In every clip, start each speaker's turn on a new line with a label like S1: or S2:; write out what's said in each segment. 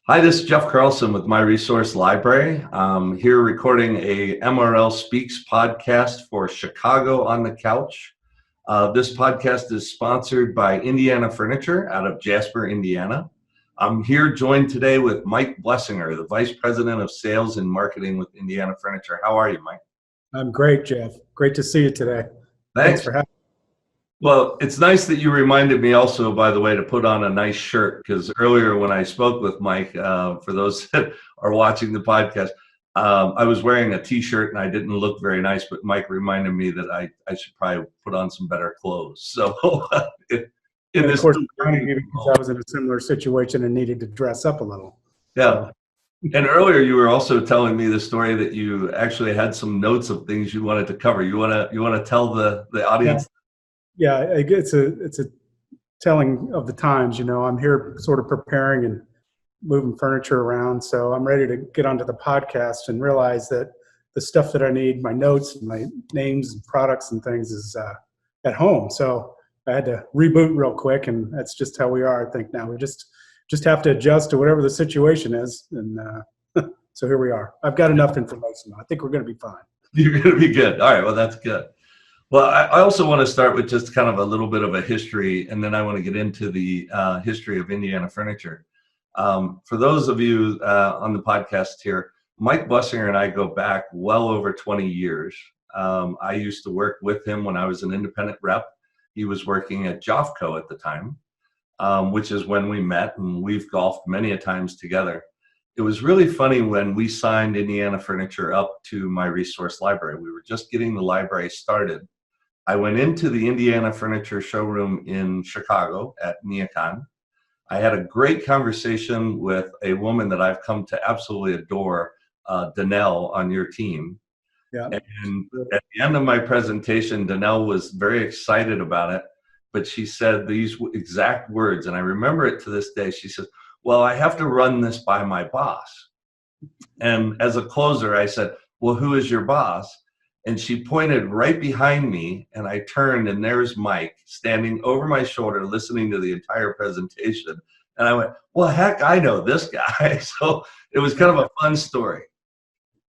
S1: Hi, this is Jeff Carlson with My Resource Library. I'm here recording a MRL Speaks podcast for Chicago on the Couch. This podcast is sponsored by Indiana Furniture out of Jasper, Indiana. I'm here joined today with Mike Blessinger, the Vice President of Sales and Marketing with Indiana Furniture. How are you, Mike?
S2: I'm great, Jeff. Great to see you today.
S1: Thanks
S2: For having me.
S1: Well, it's nice that you reminded me also, by the way, to put on a nice shirt, because earlier when I spoke with Mike, for those that are watching the podcast, I was wearing a t-shirt and I didn't look very nice, but Mike reminded me that I should probably put on some better clothes. So
S2: and of course, because I was in a similar situation and needed to dress up a little.
S1: Yeah. And earlier you were also telling me the story that you actually had some notes of things you wanted to cover. You want to tell the audience?
S2: Yeah, it's a telling of the times. You know, I'm here sort of preparing and moving furniture around, so I'm ready to get onto the podcast and realize that the stuff that I need, my notes and my names and products and things, is at home. So I had to reboot real quick, and that's just how we are. I think now we just have to adjust to whatever the situation is, and so here we are. I've got enough information. I think we're going to be fine.
S1: You're going to be good. All right. Well, that's good. Well, I also want to start with just kind of a little bit of a history, and then I want to get into the history of Indiana Furniture. For those of you on the podcast here, Mike Blessinger and I go back well over 20 years. I used to work with him when I was an independent rep. He was working at Jofco at the time, which is when we met, and we've golfed many a times together. It was really funny when we signed Indiana Furniture up to My Resource Library. We were just getting the library started. I went into the Indiana Furniture showroom in Chicago at NeoCon. I had a great conversation with a woman that I've come to absolutely adore, Danelle, on your team.
S2: Yeah.
S1: And at the end of my presentation, Danelle was very excited about it, but she said these exact words, and I remember it to this day. She says, "Well, I have to run this by my boss." And as a closer, I said, "Well, who is your boss?" And she pointed right behind me, and I turned, and there's Mike standing over my shoulder listening to the entire presentation. And I went, well, heck, I know this guy. So it was kind of a fun story.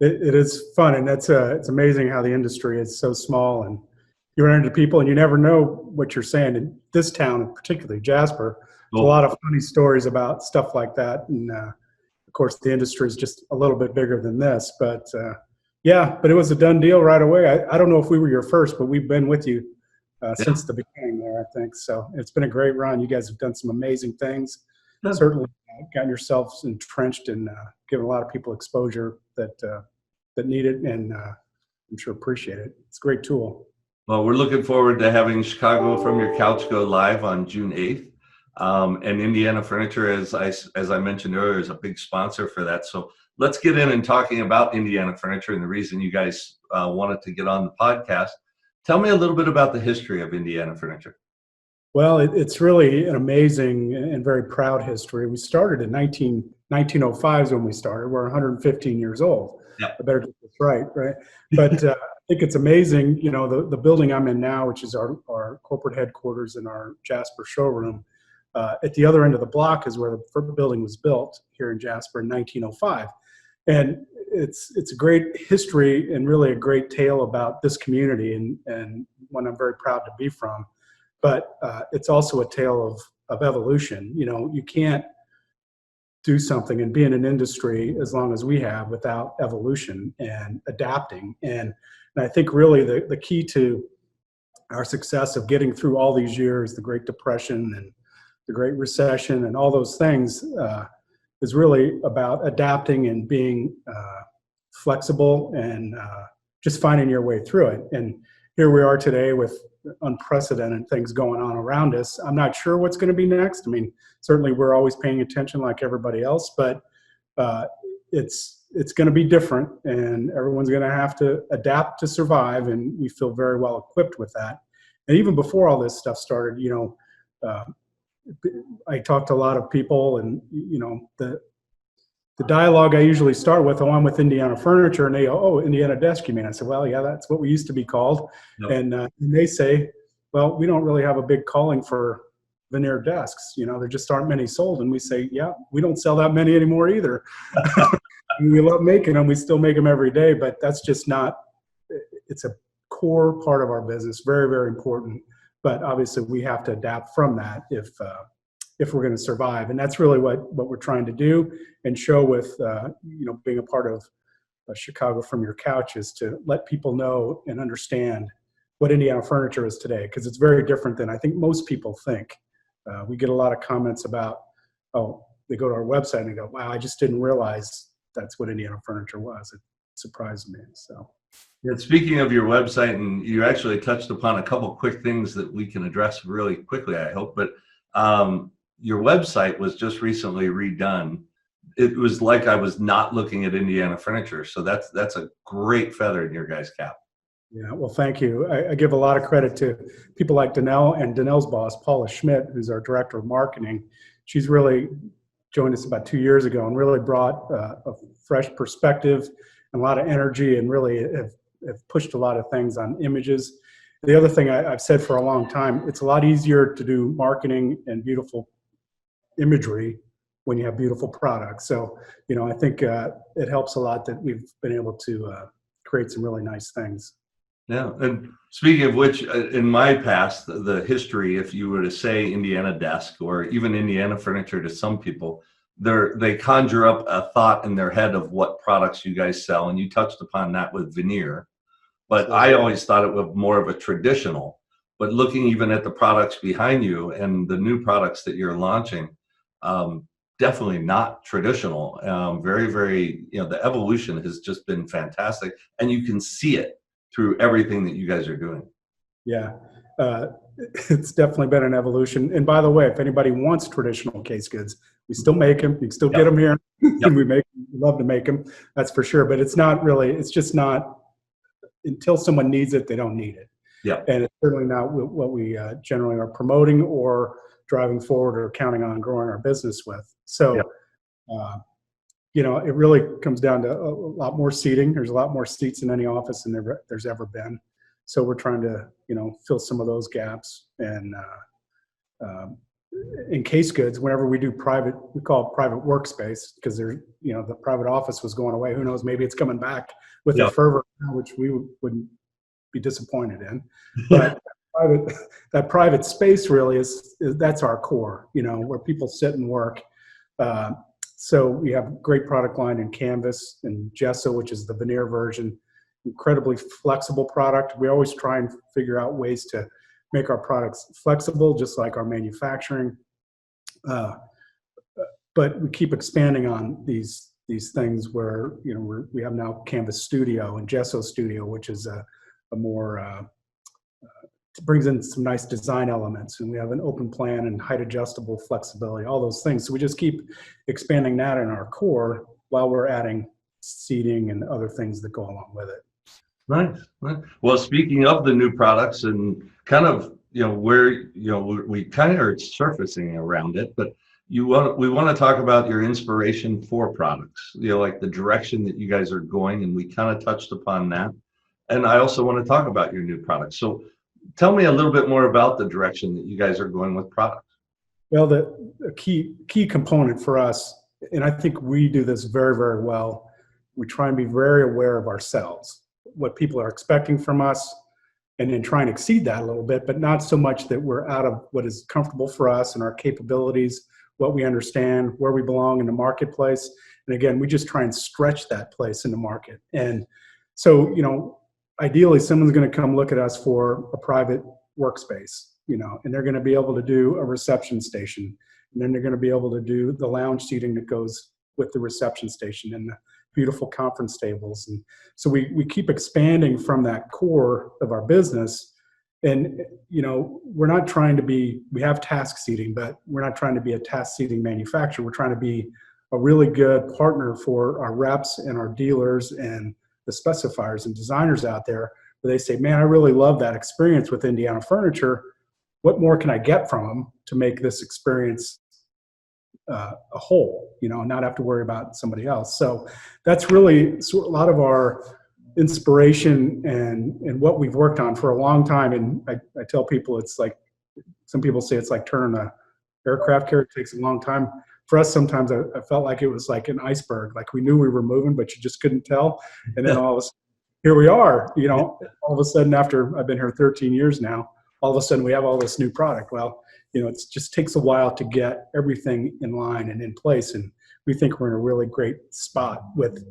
S2: It is fun, and it's amazing how the industry is so small, and you run into people and you never know what you're saying. In this town, particularly Jasper, there's a lot of funny stories about stuff like that. And of course, the industry is just a little bit bigger than this, but yeah, but it was a done deal right away. I don't know if we were your first, but we've been with you since the beginning there, I think. So it's been a great run. You guys have done some amazing things. Yeah. Certainly gotten yourselves entrenched and given a lot of people exposure that need it, and I'm sure appreciate it. It's a great tool.
S1: Well, we're looking forward to having Chicago from Your Couch go live on June 8th. And Indiana Furniture, as I mentioned earlier, is a big sponsor for that. So let's get in and talking about Indiana Furniture and the reason you guys wanted to get on the podcast. Tell me a little bit about the history of Indiana Furniture.
S2: Well, it's really an amazing and very proud history. We started in 1905 is when we started. We're 115 years old.
S1: Yeah.
S2: I better get this right? But I think it's amazing, you know, the building I'm in now, which is our corporate headquarters in our Jasper showroom. At the other end of the block is where the building was built here in Jasper in 1905. And it's a great history and really a great tale about this community, and one I'm very proud to be from. But it's also a tale of evolution. You know, you can't do something and be in an industry as long as we have without evolution and adapting. And I think really the key to our success of getting through all these years, the Great Depression and the Great Recession and all those things, is really about adapting and being flexible and just finding your way through it. And here we are today with unprecedented things going on around us. I'm not sure what's going to be next. I mean, certainly we're always paying attention like everybody else, but it's going to be different, and everyone's going to have to adapt to survive, and we feel very well equipped with that. And even before all this stuff started, you know, I talked to a lot of people, and you know, the dialogue I usually start with, "Oh, I'm with Indiana Furniture," and they go, "Oh, Indiana Desk, you mean?" I said, "Well, yeah, that's what we used to be called." Nope. And they say, "Well, we don't really have a big calling for veneer desks. You know, there just aren't many sold. And we say, yeah, we don't sell that many anymore either. We love making them. We still make them every day, but that's just not, it's a core part of our business. Very, very important. But obviously we have to adapt from that if we're going to survive. And that's really what we're trying to do and show with, you know, being a part of Chicago from Your Couch, is to let people know and understand what Indiana furniture is today, because it's very different than I think most people think. We get a lot of comments about, oh, they go to our website and they go, wow, I just didn't realize that's what Indiana furniture was. It surprised me. So.
S1: Yeah, speaking of your website, and you actually touched upon a couple quick things that we can address really quickly, I hope, but your website was just recently redone. It was like I was not looking at Indiana furniture. So that's a great feather in your guys' cap.
S2: Yeah, well, thank you. I give a lot of credit to people like Danelle and Danelle's boss, Paula Schmidt, who's our director of marketing. She's really joined us about 2 years ago and really brought a fresh perspective and a lot of energy, and really have pushed a lot of things on images. The other thing I've said for a long time, it's a lot easier to do marketing and beautiful imagery when you have beautiful products. So, you know, I think it helps a lot that we've been able to create some really nice things.
S1: Yeah, and speaking of which, in my past, the history, if you were to say Indiana desk or even Indiana furniture to some people, they conjure up a thought in their head of what products you guys sell, and you touched upon that with veneer. But I always thought it was more of a traditional. But looking even at the products behind you and the new products that you're launching, definitely not traditional. Very, very, you know, the evolution has just been fantastic, and you can see it through everything that you guys are doing.
S2: Yeah, it's definitely been an evolution. And by the way, if anybody wants traditional case goods, we still make them. You can still get them here.
S1: Yep.
S2: We love to make them, that's for sure. But it's not really, it's just not, until someone needs it, they don't need it.
S1: Yeah.
S2: And it's certainly not what we generally are promoting or driving forward or counting on growing our business with. So,
S1: yep.
S2: You know, it really comes down to a lot more seating. There's a lot more seats in any office than there's ever been. So we're trying to, you know, fill some of those gaps. And in case goods, whenever we do private, we call it private workspace, because there's, you know, the private office was going away. Who knows? Maybe it's coming back with a fervor, which we wouldn't be disappointed in. But that private space really is that's our core, you know, where people sit and work. So we have a great product line in canvas and gesso, which is the veneer version. Incredibly flexible product. We always try and figure out ways to make our products flexible, just like our manufacturing. But we keep expanding on these things where, you know, we have now Canvas Studio and Gesso Studio, which is a more brings in some nice design elements, and we have an open plan and height adjustable flexibility, all those things. So we just keep expanding that in our core while we're adding seating and other things that go along with it.
S1: Nice. Well, speaking of the new products and kind of, you know, where, you know, we kind of are surfacing around it, but we want to talk about your inspiration for products, you know, like the direction that you guys are going, and we kind of touched upon that. And I also want to talk about your new products. So tell me a little bit more about the direction that you guys are going with products.
S2: Well, the key component for us, and I think we do this very, very well, we try and be very aware of ourselves, what people are expecting from us, and then try and exceed that a little bit, but not so much that we're out of what is comfortable for us and our capabilities, what we understand, where we belong in the marketplace. And again, we just try and stretch that place in the market. And so, you know, ideally someone's going to come look at us for a private workspace, you know, and they're going to be able to do a reception station, and then they're going to be able to do the lounge seating that goes with the reception station and the beautiful conference tables. And so we keep expanding from that core of our business. And, you know, we're not trying to be, we have task seating, but we're not trying to be a task seating manufacturer. We're trying to be a really good partner for our reps and our dealers and the specifiers and designers out there, where they say, man, I really love that experience with Indiana furniture. What more can I get from them to make this experience a whole, you know, and not have to worry about somebody else? So that's really a lot of our inspiration and what we've worked on for a long time. And I tell people it's like some people say it's like turning a aircraft carrier. It takes a long time. For us, sometimes I felt like it was like an iceberg. Like we knew we were moving, but you just couldn't tell. And then all of a sudden, here we are. All of a sudden, after I've been here 13 years now, all of a sudden we have all this new product. Well, it just takes a while to get everything in line and in place. And we think we're in a really great spot with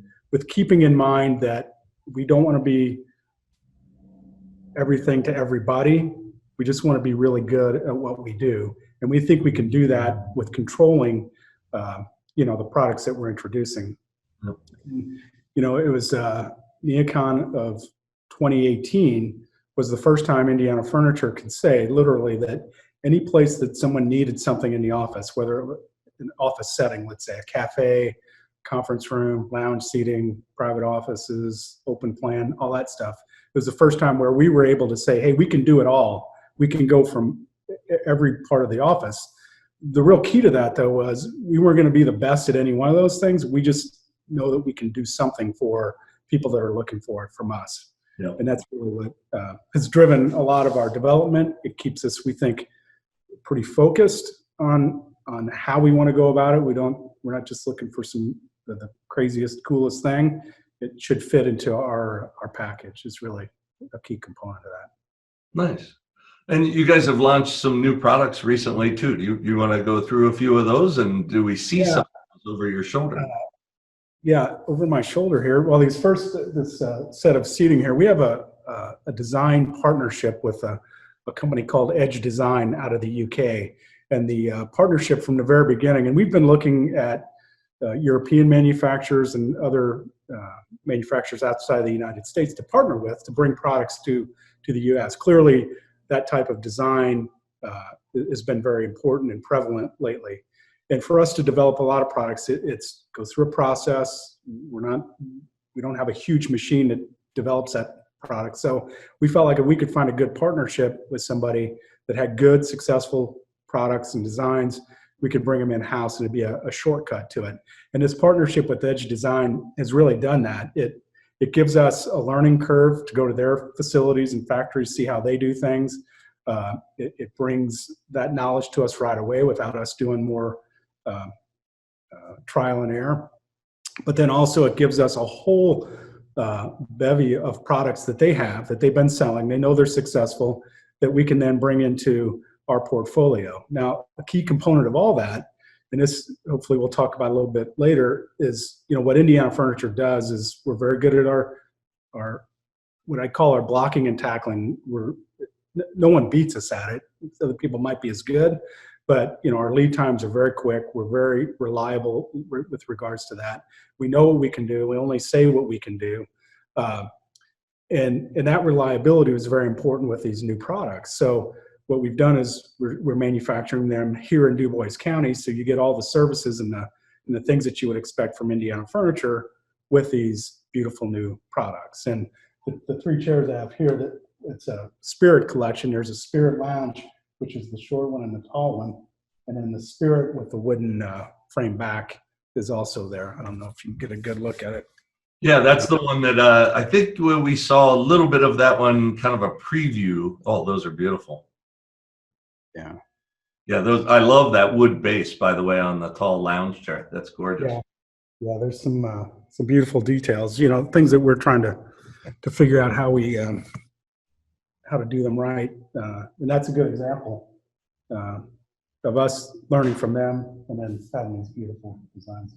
S2: keeping in mind that we don't want to be everything to everybody. We just want to be really good at what we do. And we think we can do that with controlling, the products that we're introducing.
S1: Yep.
S2: It was the Icon of 2018 was the first time Indiana Furniture could say literally that any place that someone needed something in the office, whether an office setting, let's say a cafe, conference room, lounge seating, private offices, open plan, all that stuff. It was the first time where we were able to say, hey, we can do it all. We can go from every part of the office. The real key to that, though, was we weren't going to be the best at any one of those things. We just know that we can do something for people that are looking for it from us.
S1: Yeah.
S2: And that's really what has driven a lot of our development. It keeps us, we think, pretty focused on how we want to go about it. We're not just looking for the craziest, coolest thing. It should fit into our package is really a key component of that.
S1: Nice. And you guys have launched some new products recently too. Do you want to go through a few of those, and do we see some of those over your shoulder?
S2: Yeah, over my shoulder here. Well, this set of seating here, we have a design partnership with a company called Edge Design out of the UK. And the partnership from the very beginning, and we've been looking at European manufacturers and other manufacturers outside the United States to partner with to bring products to the US. Clearly, that type of design has been very important and prevalent lately. And for us to develop a lot of products, it goes through a process. We don't have a huge machine that develops that product. So we felt like if we could find a good partnership with somebody that had good, successful products and designs, we could bring them in-house and it'd be a shortcut to it. And this partnership with Edge Design has really done that. It gives us a learning curve to go to their facilities and factories, see how they do things. It brings that knowledge to us right away without us doing more trial and error. But then also it gives us a whole bevy of products that they've been selling. They know they're successful, that we can then bring into our portfolio. Now, a key component of all that, and this hopefully we'll talk about a little bit later, is what Indiana Furniture does is we're very good at our what I call our blocking and tackling. No one beats us at it. Other people might be as good, but our lead times are very quick. We're very reliable with regards to that. We know what we can do. We only say what we can do. And that reliability was very important with these new products. So what we've done is we're manufacturing them here in Du Bois County, so you get all the services and the things that you would expect from Indiana Furniture with these beautiful new products. And the three chairs I have here, it's a Spirit collection. There's a Spirit Lounge, which is the short one and the tall one, and then the Spirit with the wooden frame back is also there. I don't know if you can get a good look at it.
S1: Yeah, that's the one that I think we saw a little bit of that one, kind of a preview. Oh, those are beautiful.
S2: Yeah.
S1: Yeah, those. I love that wood base, by the way, on the tall lounge chair. That's gorgeous.
S2: Yeah, there's some beautiful details. Things that we're trying to figure out how to do them right, and that's a good example of us learning from them and then having these beautiful designs.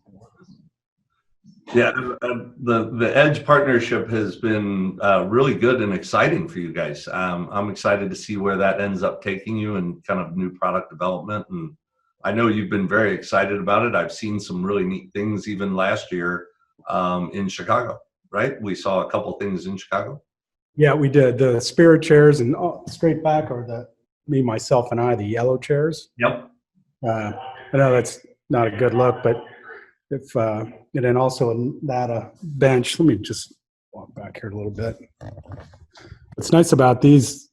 S1: Yeah, the Edge partnership has been really good and exciting for you guys. I'm excited to see where that ends up taking you and kind of new product development. And I know you've been very excited about it. I've seen some really neat things even last year in Chicago, right? We saw a couple things in Chicago. Yeah,
S2: we did. The Spirit chairs and straight back are the yellow chairs.
S1: Yep.
S2: I know that's not a good look, but and then also that bench. Let me just walk back here a little bit. What's nice about these,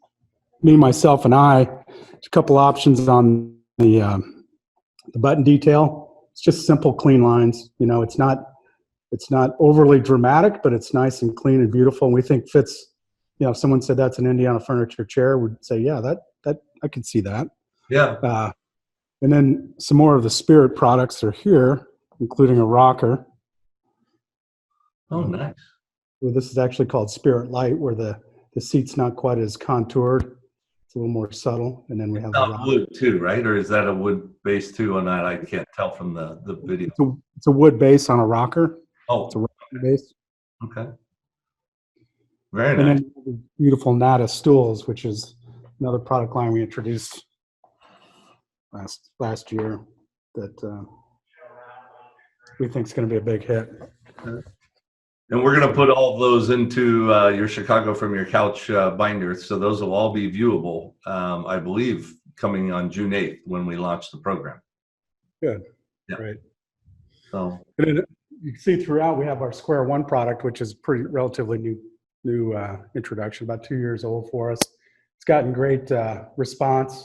S2: me, myself, and I, there's a couple options on the button detail. It's just simple, clean lines. It's not overly dramatic, but it's nice and clean and beautiful. And we think fits. If someone said that's an Indiana Furniture chair, we'd say, yeah, that I can see that.
S1: Yeah.
S2: And then some more of the Spirit products are here, including a rocker.
S1: Oh, nice.
S2: Well, this is actually called Spirit Light, where the seat's not quite as contoured. It's a little more subtle. And then we have the
S1: Not
S2: rocker.
S1: wood too, right? Or is that a wood base too on that? I can't tell from the video.
S2: It's a wood base on a rocker.
S1: Oh,
S2: It's a rocker base.
S1: okay. Very
S2: And
S1: nice.
S2: then beautiful Nata stools, which is another product line we introduced last year that we think is going to be a big hit.
S1: And we're going to put all of those into your Chicago from Your Couch binder. So those will all be viewable, I believe, coming on June 8th when we launch the program.
S2: Good.
S1: Yeah.
S2: Great.
S1: So
S2: And then you can see throughout we have our Square One product, which is pretty relatively new introduction, about 2 years old for us. It's gotten great response,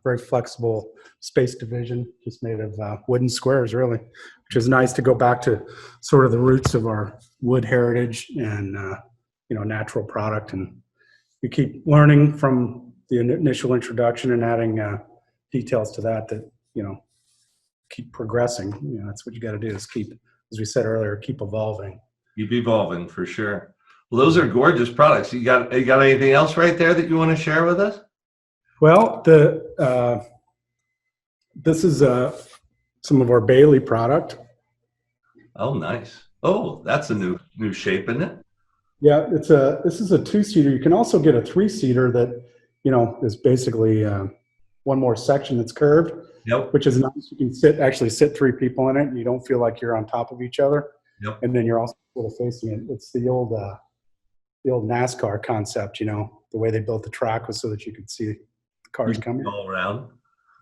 S2: very flexible space division, just made of wooden squares, really, which is nice to go back to sort of the roots of our wood heritage and natural product. And you keep learning from the initial introduction and adding details to that keep progressing. That's what you got to do, is keep, as we said earlier, keep evolving.
S1: keep evolving for sure. Well, those are gorgeous products. You got anything else right there that you want to share with us?
S2: Well, this is some of our Bailey product.
S1: Oh, nice. Oh, that's a new shape, isn't it?
S2: Yeah, this is a 2-seater. You can also get a 3-seater that is basically one more section that's curved.
S1: Yep.
S2: Which is nice. You can actually sit 3 people in it, and you don't feel like you're on top of each other.
S1: Yep.
S2: And then you're also sort of facing it. It's the old NASCAR concept. The way they built the track was so that you could see the cars coming
S1: all around.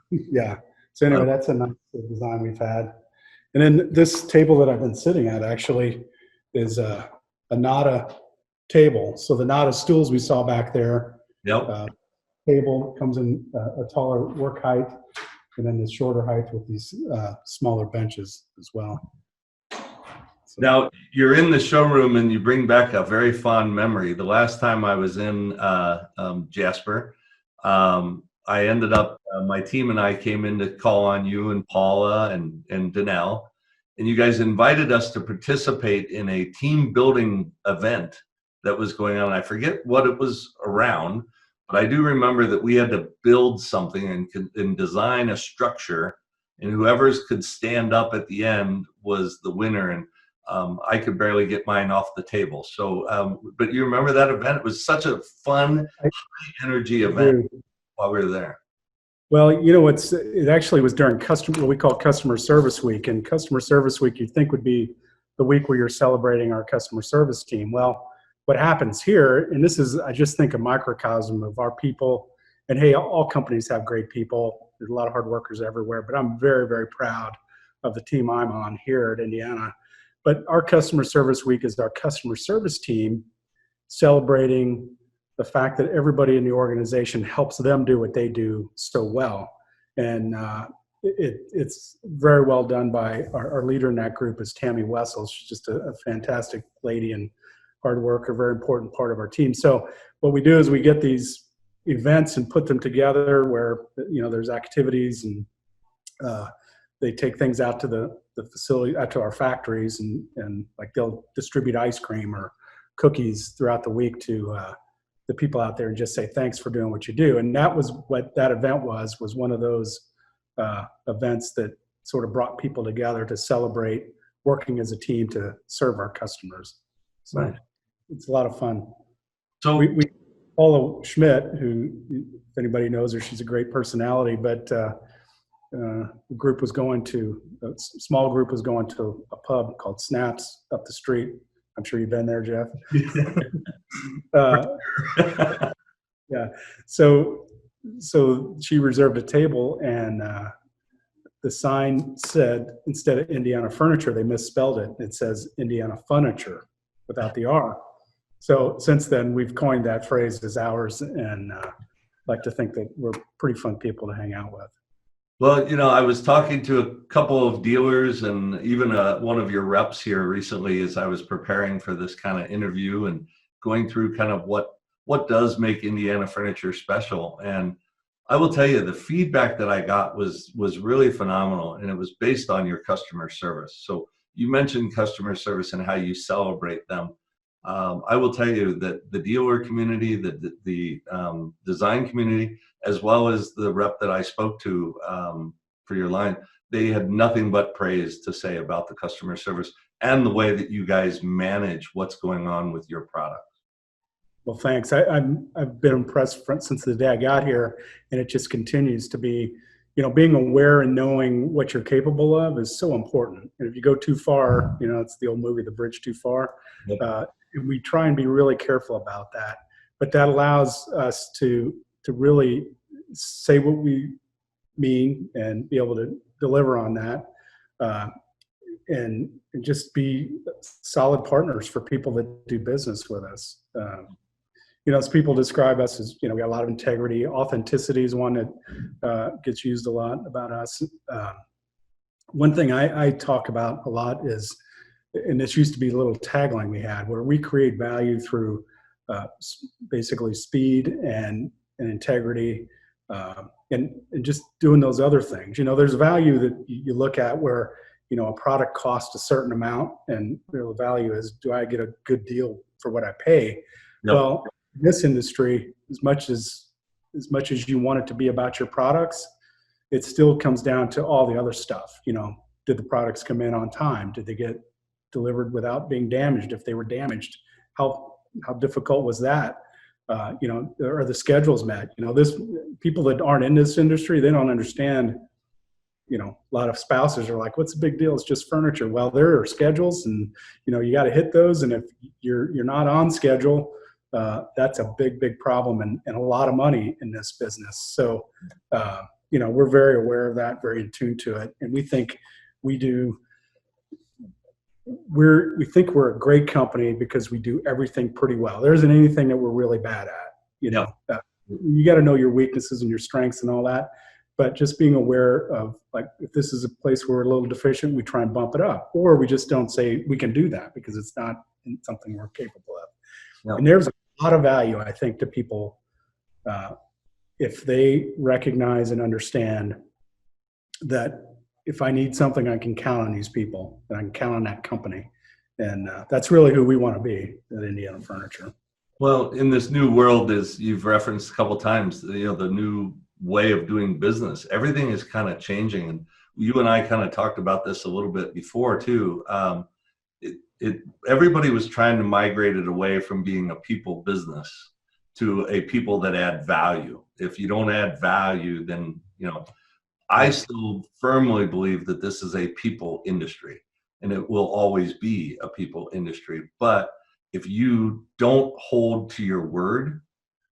S2: Yeah. So anyway, that's a nice design we've had. And then this table that I've been sitting at actually is a Nata table. So the Nata stools we saw back there.
S1: Yep.
S2: Table comes in a taller work height, and then this shorter height with these smaller benches as well. So.
S1: Now, you're in the showroom and you bring back a very fond memory. The last time I was in Jasper, I ended up, my team and I came in to call on you and Paula and Danelle, and you guys invited us to participate in a team building event that was going on. I forget what it was around, but I do remember that we had to build something and design a structure, and whoever's could stand up at the end was the winner. And I could barely get mine off the table. So, but you remember that event? It was such a fun, high energy event while we were there.
S2: Well, it actually was during what we call Customer Service Week. And Customer Service Week, you'd think would be the week where you're celebrating our customer service team. Well, what happens here, and this is, I just think, a microcosm of our people. And hey, all companies have great people. There's a lot of hard workers everywhere, but I'm very, very proud of the team I'm on here at Indiana. But our Customer Service Week is our customer service team celebrating the fact that everybody in the organization helps them do what they do so well. And it's very well done by our leader in that group is Tammy Wessels. She's just a fantastic lady and hard worker, very important part of our team. So what we do is we get these events and put them together where, there's activities and they take things out to the facility, out to our factories, and like they'll distribute ice cream or cookies throughout the week to the people out there and just say thanks for doing what you do. And that was what that event was one of those events that sort of brought people together to celebrate working as a team to serve our customers. So right. It's a lot of fun. So we Paula Schmidt, who, if anybody knows her, she's a great personality, but the group was going to, a small group was going to a pub called Snaps up the street. I'm sure you've been there, Jeff. Yeah. So she reserved a table, and the sign said, instead of Indiana Furniture, they misspelled it. It says Indiana Furniture without the R. So since then, we've coined that phrase as ours, and like to think that we're pretty fun people to hang out with.
S1: Well, I was talking to a couple of dealers and even one of your reps here recently as I was preparing for this kind of interview and going through kind of what does make Indiana Furniture special. And I will tell you, the feedback that I got was really phenomenal, and it was based on your customer service. So you mentioned customer service and how you celebrate them. I will tell you that the dealer community, the design community, as well as the rep that I spoke to for your line, they had nothing but praise to say about the customer service and the way that you guys manage what's going on with your product.
S2: Well, thanks. I've been impressed since the day I got here, and it just continues to be, being aware and knowing what you're capable of is so important. And if you go too far, it's the old movie, The Bridge Too Far.
S1: Yep.
S2: And we try and be really careful about that. But that allows us to really say what we mean and be able to deliver on that, and just be solid partners for people that do business with us. As people describe us as, we got a lot of integrity. Authenticity is one that gets used a lot about us. One thing I talk about a lot is, and this used to be a little tagline we had, where we create value through basically speed and integrity, and just doing those other things. There's value that you look at where, a product costs a certain amount, and the value is, do I get a good deal for what I pay?
S1: Yep.
S2: Well, in this industry, as much as you want it to be about your products, it still comes down to all the other stuff. Did the products come in on time? Did they get delivered without being damaged? If they were damaged, how difficult was that? Are the schedules met? People that aren't in this industry, they don't understand. A lot of spouses are like, what's the big deal? It's just furniture. Well, there are schedules, and you got to hit those. And if you're not on schedule, that's a big problem, and a lot of money in this business. So, we're very aware of that, very in tune to it. And we think we think we're a great company because we do everything pretty well. There isn't anything that we're really bad at. You got to know your weaknesses and your strengths and all that. But just being aware of, like, if this is a place where we're a little deficient, we try and bump it up, or we just don't say we can do that because it's not something we're capable of. Yep. And there's a lot of value, I think, to people if they recognize and understand that if I need something, I can count on these people, and I can count on that company. And that's really who we want to be at Indiana Furniture.
S1: Well, in this new world, as you've referenced a couple of times, the new way of doing business, everything is kind of changing. And you and I kind of talked about this a little bit before too. Everybody was trying to migrate it away from being a people business to a people that add value. If you don't add value, then, I still firmly believe that this is a people industry, and it will always be a people industry. But if you don't hold to your word,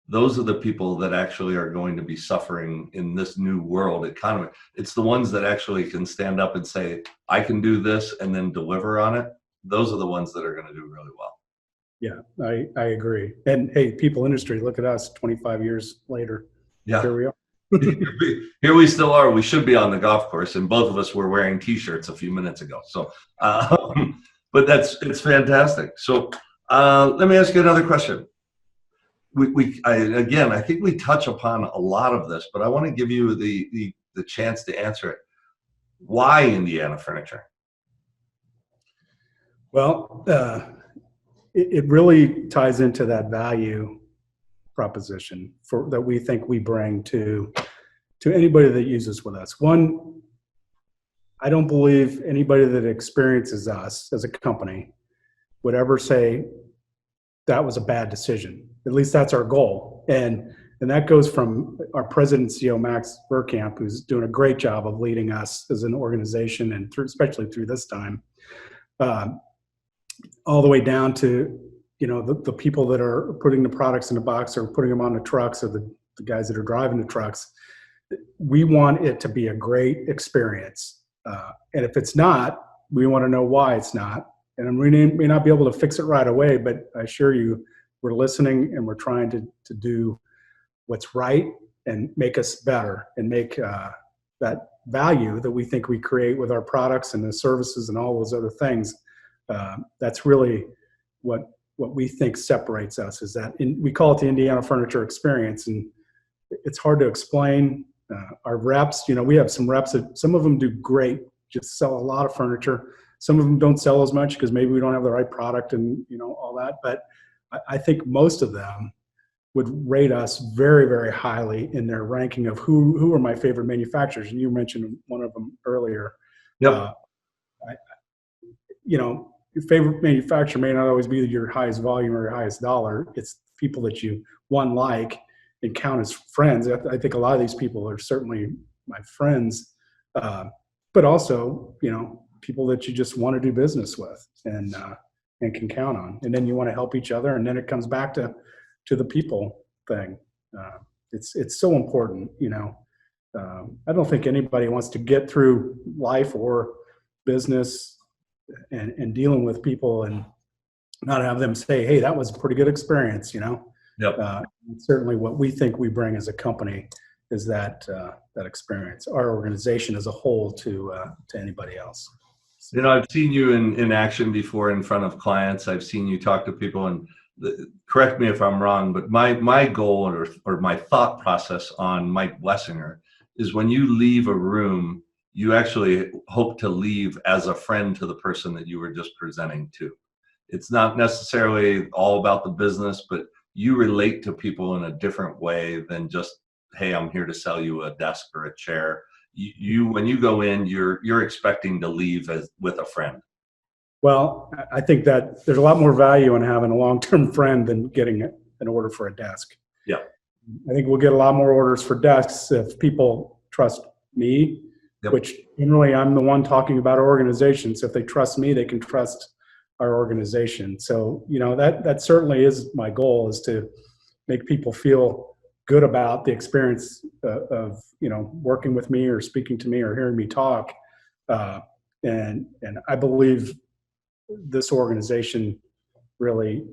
S1: those are the people that actually are going to be suffering in this new world economy. It's the ones that actually can stand up and say, I can do this, and then deliver on it. Those are the ones that are going to do really well.
S2: Yeah, I agree. And hey, people industry, look at us 25 years later.
S1: Yeah.
S2: Here we are.
S1: Here we still are. We should be on the golf course, and both of us were wearing t-shirts a few minutes ago. So, but it's fantastic. So let me ask you another question. I think we touch upon a lot of this, but I want to give you the chance to answer it. Why Indiana Furniture?
S2: Well, it really ties into that value proposition that we think we bring to anybody that uses with us. One, I don't believe anybody that experiences us as a company would ever say that was a bad decision. At least that's our goal. And that goes from our president and CEO, Max Verkamp, who's doing a great job of leading us as an organization, and especially through this time, all the way down to, the people that are putting the products in the box or putting them on the trucks, or the guys that are driving the trucks. We want it to be a great experience. And if it's not, we want to know why it's not. And we may not be able to fix it right away, but I assure you, we're listening, and we're trying to do what's right and make us better, and make that value that we think we create with our products and the services and all those other things. That's really what we think separates us, is that we call it the Indiana Furniture Experience. And it's hard to explain. Our reps, we have some reps that some of them do great, just sell a lot of furniture. Some of them don't sell as much because maybe we don't have the right product and all that. But I think most of them would rate us very, very highly in their ranking of who are my favorite manufacturers. And you mentioned one of them earlier.
S1: Yep.
S2: Your favorite manufacturer may not always be your highest volume or your highest dollar. It's people that you like and count as friends. I think a lot of these people are certainly my friends, but also, people that you just want to do business with and can count on. And then you want to help each other. And then it comes back to the people thing. It's so important, I don't think anybody wants to get through life or business and dealing with people and not have them say, hey, that was a pretty good experience,
S1: Yep.
S2: Certainly what we think we bring as a company is that experience, our organization as a whole to anybody else.
S1: I've seen you in action before in front of clients. I've seen you talk to people, and correct me if I'm wrong, but my goal or my thought process on Mike Blessinger is when you leave a room, you actually hope to leave as a friend to the person that you were just presenting to. It's not necessarily all about the business, but you relate to people in a different way than just, hey, I'm here to sell you a desk or a chair. When you go in, you're expecting to leave with a friend.
S2: Well, I think that there's a lot more value in having a long-term friend than getting an order for a desk.
S1: Yeah.
S2: I think we'll get a lot more orders for desks if people trust me,
S1: Yep.
S2: which generally I'm the one talking about our organization. So if they trust me, they can trust our organization. So, that certainly is my goal, is to make people feel good about the experience of working with me or speaking to me or hearing me talk. And I believe this organization really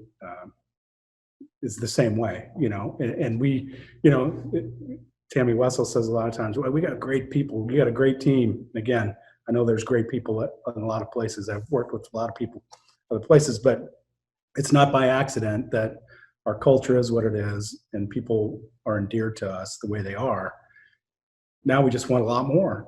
S2: is the same way, and we, Tammy Wessel says a lot of times, well, we got great people, we got a great team. Again, I know there's great people in a lot of places. I've worked with a lot of people other places, but it's not by accident that our culture is what it is and people are endeared to us the way they are. Now we just want a lot more.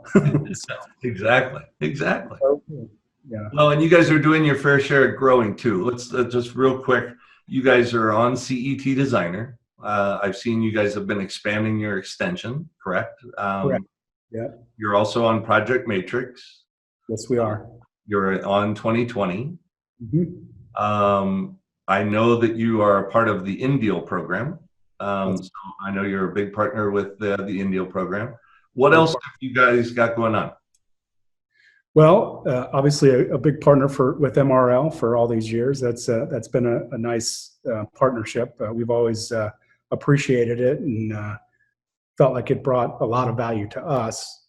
S1: Exactly.
S2: Yeah.
S1: Well, and you guys are doing your fair share of growing too. Let's just real quick. You guys are on CET Designer. I've seen you guys have been expanding your extension, correct?
S2: Correct. Yeah.
S1: You're also on Project Matrix.
S2: Yes, we are.
S1: You're on 2020.
S2: Mm-hmm.
S1: I know that you are a part of the InDeal program. So I know you're a big partner with the InDeal program. What else have you guys got going on?
S2: Well, obviously a big partner with MRL for all these years. That's been a nice partnership. We've always appreciated it and felt like it brought a lot of value to us.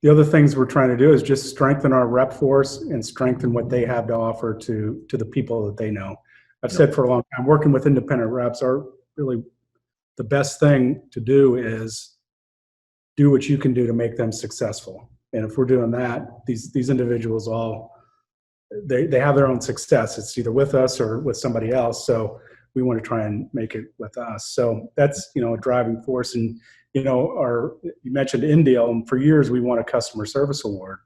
S2: The other things we're trying to do is just strengthen our rep force and strengthen what they have to offer to the people that they know. I've said for a long time, working with independent reps are really the best thing to do is do what you can do to make them successful. And if we're doing that, these individuals they have their own success. It's either with us or with somebody else. So we want to try and make it with us. So that's, a driving force. And, you mentioned InDeal, and for years we won a customer service award,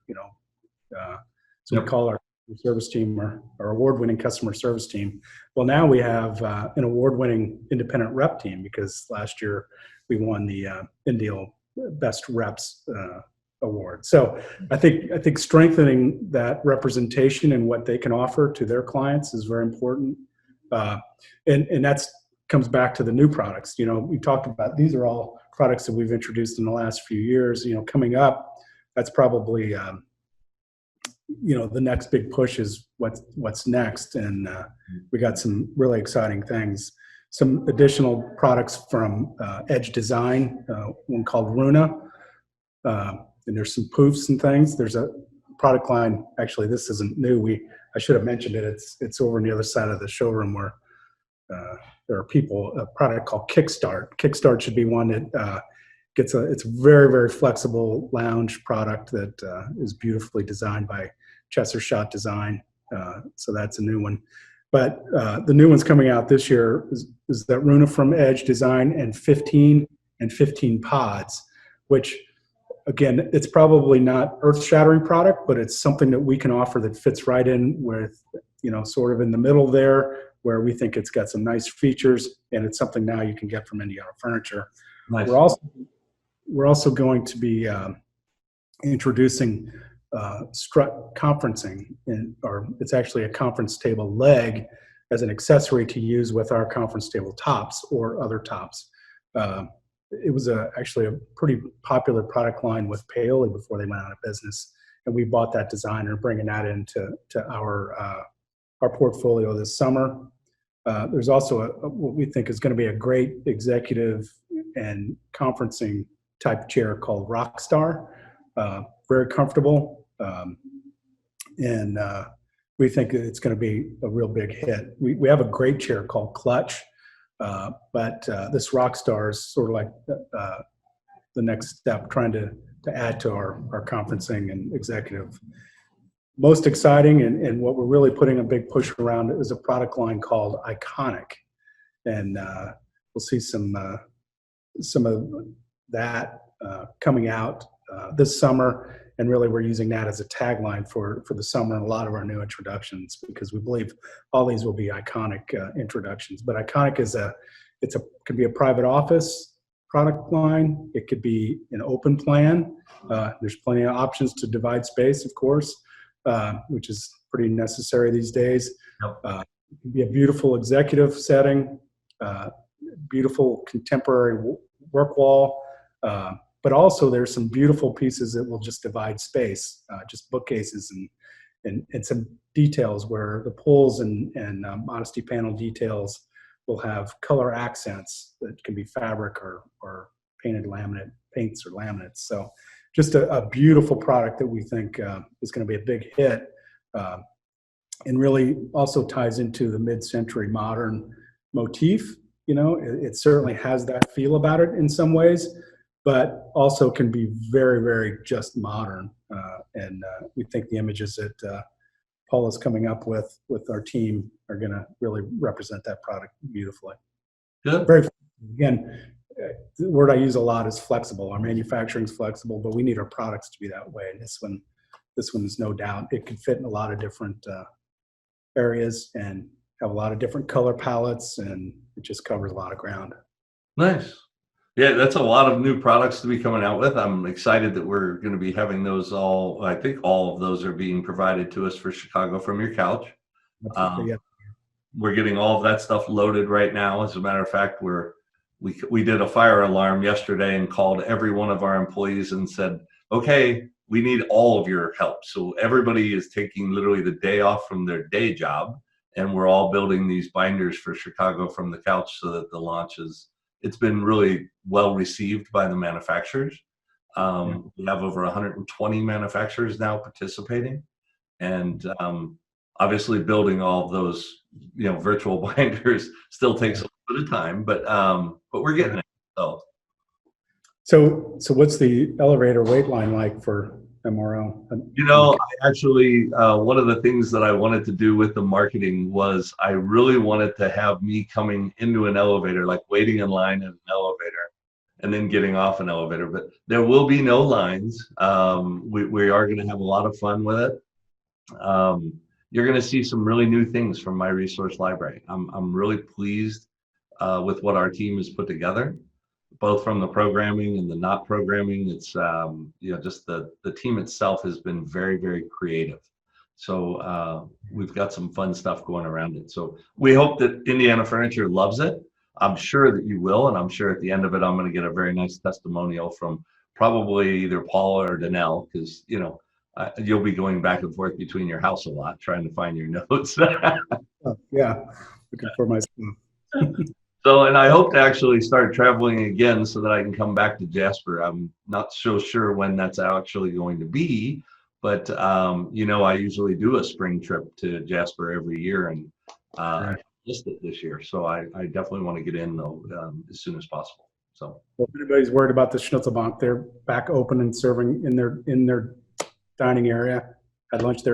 S2: so we call our service team our award-winning customer service team. Well, now we have an award-winning independent rep team because last year we won the InDeal Best Reps award. So I think strengthening that representation and what they can offer to their clients is very important. And that's comes back to the new products. We talked about, these are all products that we've introduced in the last few years. Coming up, that's probably the next big push is what's next. And we got some really exciting things. Some additional products from Edge Design, one called Runna. And there's some poofs and things. There's a product line. Actually, this isn't new. I should have mentioned it. It's over on the other side of the showroom where there are people. A product called Kickstart. Kickstart should be one that it's a very, very flexible lounge product that is beautifully designed by Cheshire Shot Design. So that's a new one. But the new one's coming out this year is that Runna from Edge design and 15 pods, which again, it's probably not earth-shattering product, but it's something that we can offer that fits right in with, sort of in the middle there, where we think it's got some nice features, and it's something now you can get from Indiana Furniture.
S1: Nice.
S2: We're also going to be introducing Strut conferencing, or it's actually a conference table leg as an accessory to use with our conference table tops or other tops. It was actually a pretty popular product line with Paoli before they went out of business, and we bought that design and are bringing that into our portfolio this summer. There's also what we think is going to be a great executive and conferencing type chair called Rockstar. Very comfortable, and we think it's going to be a real big hit. We have a great chair called Clutch, but this Rockstar is sort of like the next step, trying to add to our conferencing and executive. Most exciting, and what we're really putting a big push around is a product line called Iconic, and we'll see some of that coming out this summer. And really, we're using that as a tagline for the summer and a lot of our new introductions, because we believe all these will be Iconic introductions. But Iconic could be a private office product line. It could be an open plan. There's plenty of options to divide space, of course, which is pretty necessary these days.
S1: Yep.
S2: It could be a beautiful executive setting, beautiful contemporary work wall. But also there's some beautiful pieces that will just divide space, just bookcases and some details where the pulls and modesty panel details will have color accents that can be fabric or painted laminate, paints or laminates. So just a beautiful product that we think is going to be a big hit, and really also ties into the mid-century modern motif. It certainly has that feel about it in some ways, but also can be very, very just modern. And we think the images that Paul is coming up with our team are going to really represent that product beautifully.
S1: Good.
S2: Again, the word I use a lot is flexible. Our manufacturing is flexible, but we need our products to be that way. And this one is no doubt. It can fit in a lot of different areas and have a lot of different color palettes, and it just covers a lot of ground.
S1: Nice. Yeah, that's a lot of new products to be coming out with. I'm excited that we're going to be having those all. I think all of those are being provided to us for Chicago from your couch.
S2: Yeah.
S1: We're getting all of that stuff loaded right now. As a matter of fact, we did a fire alarm yesterday and called every one of our employees and said, okay, we need all of your help. So everybody is taking literally the day off from their day job, and we're all building these binders for Chicago from the couch so that the launch it's been really well received by the manufacturers. We have over 120 manufacturers now participating, and obviously building all of those, virtual binders still takes a little bit of time, but we're getting it. So
S2: what's the elevator wait line like for MRO?
S1: I actually, one of the things that I wanted to do with the marketing was I really wanted to have me coming into an elevator, like waiting in line in an elevator and then getting off an elevator. But there will be no lines. We are going to have a lot of fun with it. You're going to see some really new things from my resource library. I'm really pleased with what our team has put together, both from the programming and the not programming. It's just the team itself has been very, very creative. So we've got some fun stuff going around it. So we hope that Indiana Furniture loves it. I'm sure that you will, and I'm sure at the end of it, I'm going to get a very nice testimonial from probably either Paula or Danelle, because you'll be going back and forth between your house a lot trying to find your notes.
S2: Yeah, looking for my stuff.
S1: So, and I hope to actually start traveling again so that I can come back to Jasper. I'm not so sure when that's actually going to be, but I usually do a spring trip to Jasper every year, and I missed it this year. So I definitely want to get in though as soon as possible. So,
S2: well, if anybody's worried about the Schnitzelbank, they're back open and serving in their dining area. Had lunch there